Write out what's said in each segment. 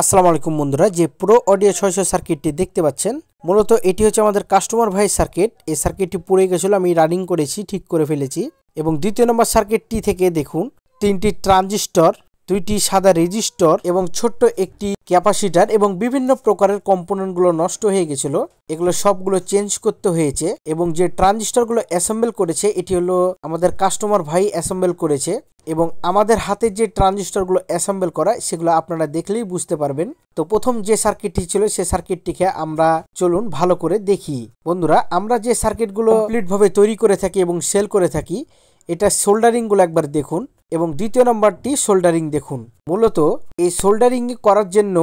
আসসালামু আলাইকুম বন্ধুরা, যে প্রো অডিও 600 সার্কিটটি দেখতে পাচ্ছেন মূলত এটি হচ্ছে আমাদের কাস্টমার ভাই সার্কিট। এই সার্কিটটি পুড়ে গেছিল, আমি রানিং করেছি, ঠিক করে ফেলেছি। এবং দ্বিতীয় নম্বর সার্কিটটি থেকে দেখুন, 3টি ট্রানজিস্টর, 2টি সাদা রেজিস্টর এবং ছোট্ট একটি ক্যাপাসিটার এবং বিভিন্ন প্রকারের কম্পোনেন্টগুলো নষ্ট হয়ে গেছিল। এগুলো সবগুলো চেঞ্জ করতে হয়েছে। এবং যে ট্রানজিস্টরগুলো অ্যাসেম্বল করেছে এটি হলো আমাদের কাস্টমার ভাই অ্যাসেম্বল করেছে। এবং আমাদের হাতে যে ট্রানজিস্টরগুলো অ্যাসেম্বল করা সেগুলো আপনারা দেখলেই বুঝতে পারবেন। তো প্রথম যে সার্কিটটি ছিল সেই সার্কিটটিকে আমরা চলুন ভালো করে দেখি। বন্ধুরা, আমরা যে সার্কিটগুলো কমপ্লিটভাবে তৈরি করে থাকি এবং সেল করে থাকি, এটা সোল্ডারিংগুলো একবার দেখুন। এবং দ্বিতীয় নম্বরটি সোল্ডারিং দেখুন। মূলত এই সোল্ডারিং করার জন্য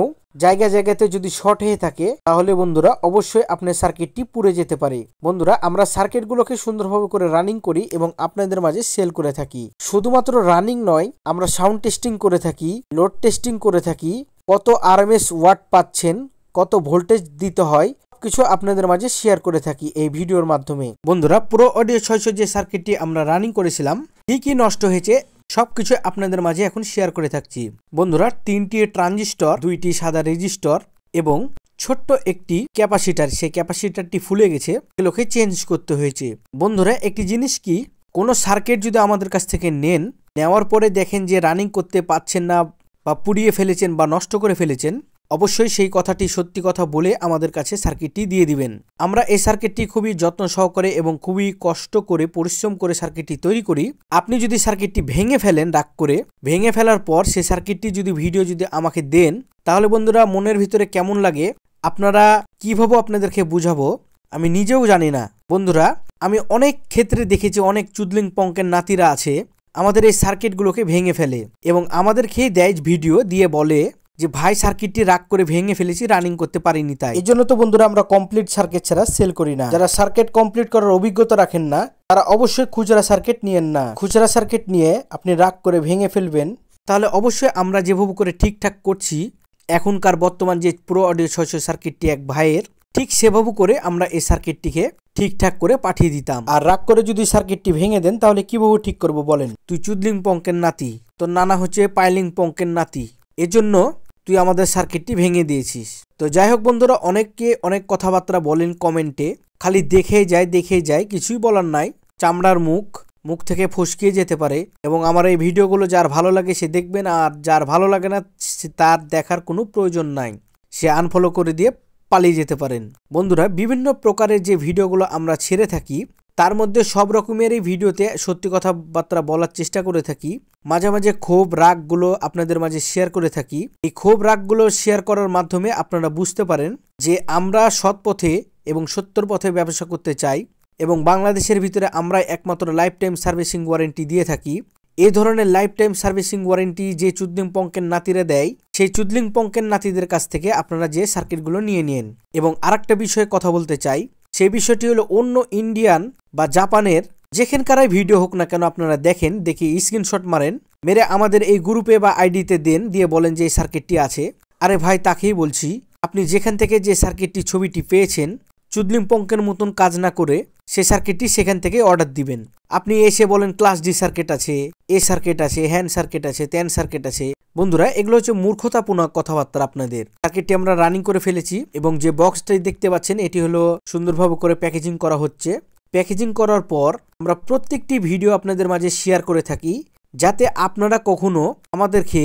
জায়গাতে যদি শর্ট হয়ে থাকে তাহলে বন্ধুরা অবশ্যই আপনার সার্কিটটি পুড়ে যেতে পারে। বন্ধুরা, আমরা সার্কিটগুলোকে সুন্দরভাবে করে রানিং করি এবং আপনাদের মাঝে সেল করে থাকি। শুধুমাত্র রানিং নয়, আমরা সাউন্ড টেস্টিং করে থাকি, লোড টেস্টিং করে থাকি, কত আরএমএস ওয়াট পাচ্ছেন, কত ভোল্টেজ দিতে হয়, কিছু আপনাদের মাঝে শেয়ার করে থাকি এই ভিডিওর মাধ্যমে। বন্ধুরা, প্রো অডিও 600 যে সার্কিটটি আমরা রানিং করেছিলাম, কি নষ্ট হয়েছে সবকিছু আপনাদের মাঝে এখন শেয়ার করে থাকছি। বন্ধুরা, 3টি ট্রানজিস্টর, 2টি সাদা রেজিস্টর এবং ছোট্ট একটি ক্যাপাসিটার, সেই ক্যাপাসিটারটি ফুলে গেছে, এগুলোকে চেঞ্জ করতে হয়েছে। বন্ধুরা, একটি জিনিস কি, কোনো সার্কিট যদি আমাদের কাছ থেকে নেওয়ার পরে দেখেন যে রানিং করতে পারছেন না বা পুড়িয়ে ফেলেছেন বা নষ্ট করে ফেলেছেন, অবশ্যই সেই কথাটি সত্যি কথা বলে আমাদের কাছে সার্কিটটি দিয়ে দিবেন। আমরা এই সার্কিটটি খুবই যত্ন সহকারে এবং খুবই কষ্ট করে পরিশ্রম করে সার্কিটটি তৈরি করি। আপনি যদি সার্কিটটি ভেঙে ফেলেন, রাগ করে ভেঙে ফেলার পর সেই সার্কিটটি যদি ভিডিও যদি আমাকে দেন, তাহলে বন্ধুরা মনের ভিতরে কেমন লাগে, আপনারা কিভাবে আপনাদেরকে বুঝাবো আমি নিজেও জানি না। বন্ধুরা, আমি অনেক ক্ষেত্রে দেখেছি, অনেক চুদলিং পঙ্কের নাতিরা আছে আমাদের এই সার্কিটগুলোকে ভেঙে ফেলে এবং আমাদের খেয়ে দেয় ভিডিও দিয়ে, বলে যে ভাই সার্কিটটি রাগ করে ভেঙে ফেলেছি, রানিং করতে পারিনি। তাই এই জন্য তো বন্ধুরা আমরা কমপ্লিট সার্কিট ছাড়া সেল করি না। যারা সার্কিট কমপ্লিট করার অভিজ্ঞতা রাখেন না তারা অবশ্যই খুচরা সার্কিট নিয়েন না। খুচরা সার্কিট নিয়ে আপনি রাগ করে ভেঙে ফেলবেন, তাহলে অবশ্যই আমরা যেভাবে করে ঠিকঠাক করছি এখনকার বর্তমান যে প্রো অডিও 600 সার্কিটটি এক ভাইয়ের, ঠিক সেভাবে করে আমরা এই সার্কিটটিকে ঠিকঠাক করে পাঠিয়ে দিতাম। আর রাগ করে যদি সার্কিটটি ভেঙে দেন তাহলে কিভাবে ঠিক করবো বলেন? তুই চুদলিং পঙ্কের নাতি, তোর নানা হচ্ছে পাইলিং পঙ্কের নাতি, এজন্য তুই আমাদের সার্কিটটি ভেঙে দিয়েছিস। তো যাই হোক বন্ধুরা, অনেককে অনেক কথাবার্তা বলেন কমেন্টে, খালি দেখে যায়, কিছুই বলার নাই। চামড়ার মুখ থেকে ফসকিয়ে যেতে পারে। এবং আমার এই ভিডিওগুলো যার ভালো লাগে সে দেখবেন, আর যার ভালো লাগে না তার দেখার কোনো প্রয়োজন নাই, সে আনফলো করে দিয়ে পালিয়ে যেতে পারেন। বন্ধুরা, বিভিন্ন প্রকারের যে ভিডিওগুলো আমরা ছেড়ে থাকি তার মধ্যে সব রকমেরই ভিডিওতে সত্যি কথাবার্তা বলার চেষ্টা করে থাকি। মাঝে মাঝে ক্ষোভ রাগগুলো আপনাদের মাঝে শেয়ার করে থাকি। এই ক্ষোভ রাগগুলো শেয়ার করার মাধ্যমে আপনারা বুঝতে পারেন যে আমরা সৎ পথে এবং সত্যর পথে ব্যবসা করতে চাই এবং বাংলাদেশের ভিতরে আমরা একমাত্র লাইফ টাইম সার্ভিসিং ওয়ারেন্টি দিয়ে থাকি। এই ধরনের লাইফ টাইম সার্ভিসিং ওয়ারেন্টি যে চুদলিং পঙ্কের নাতিরা দেয়, সেই চুদলিং পঙ্কের নাতিদের কাছ থেকে আপনারা যে সার্কিটগুলো নিয়ে নিন। এবং আরেকটা বিষয়ে কথা বলতে চাই, সেই বিষয়টি হলো অন্য ইন্ডিয়ান বা জাপানের যেখানকারাই ভিডিও হোক না কেন, আপনারা দেখে স্ক্রিনশট মারেন, মেরে আমাদের এই গ্রুপে বা আইডিতে দেন, দিয়ে বলেন যে এই সার্কিটটি আছে। আরে ভাই, তাকেই বলছি, আপনি যেখান থেকে যে সার্কিটটি ছবিটি পেয়েছেন চুদলিং পঙ্কের মতন কাজ না করে সেই সার্কিটটি সেখান থেকে অর্ডার দিবেন। আপনি এসে বলেন ক্লাস ডি সার্কিট আছে, এ সার্কিট আছে, হ্যান্ড সার্কিট আছে, ত্যান সার্কিট আছে। বন্ধুরা, এগুলো হচ্ছে মূর্খতাপূর্ণ কথাবার্তা আপনাদের। সার্কিটটি আমরা রানিং করে ফেলেছি এবং যে বক্সটাই দেখতে পাচ্ছেন এটি হলো সুন্দরভাবে করে প্যাকেজিং করা হচ্ছে। প্যাকেজিং করার পর আমরা প্রত্যেকটি ভিডিও আপনাদের মাঝে শেয়ার করে থাকি, যাতে আপনারা কখনো আমাদেরকে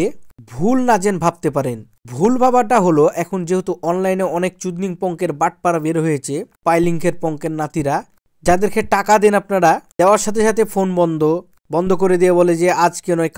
ভুল না যেন ভাবতে পারেন। ভুল ভাবাটা হলো, এখন যেহেতু অনলাইনে অনেক চুদলিং পঙ্কের বাটপাড়া বের হয়েছে, পাইলিংকের পঙ্কের নাতিরা, যাদেরকে টাকা দেন আপনারা, দেওয়ার সাথে সাথে ফোন বন্ধ করে দিয়ে বলে যে আজকে নয়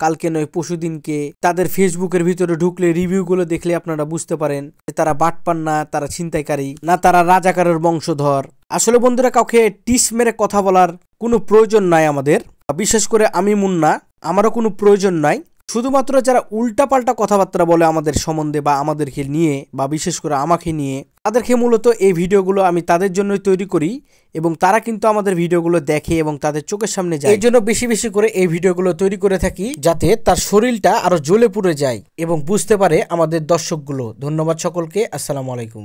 কালকে নয় পরশুদিনকে। তাদের ফেসবুকের ভিতরে ঢুকলে রিভিউগুলো দেখলে আপনারা বুঝতে পারেন যে তারা বাটপার না, তারা ছিনতাইকারী না, তারা রাজাকারের বংশধর। আসলে বন্ধুরা, কাউকে টিস মেরে কথা বলার কোনো প্রয়োজন নাই আমাদের, বিশেষ করে আমি মুন্না, আমারও কোনো প্রয়োজন নাই। শুধুমাত্র যারা উল্টাপাল্টা কথাবার্তা বলে আমাদের সম্বন্ধে বা আমাদেরকে নিয়ে বা বিশেষ করে আমাকে নিয়ে, তাদেরকে মূলত এই ভিডিওগুলো আমি তাদের জন্যই তৈরি করি এবং তারা কিন্তু আমাদের ভিডিওগুলো দেখে এবং তাদের চোখের সামনে যায়। এই জন্য বেশি করে এই ভিডিওগুলো তৈরি করে থাকি, যাতে তার শরীরটা আরো জ্বলে পুড়ে যায় এবং বুঝতে পারে আমাদের দর্শকগুলো। ধন্যবাদ সকলকে। আসসালামু আলাইকুম।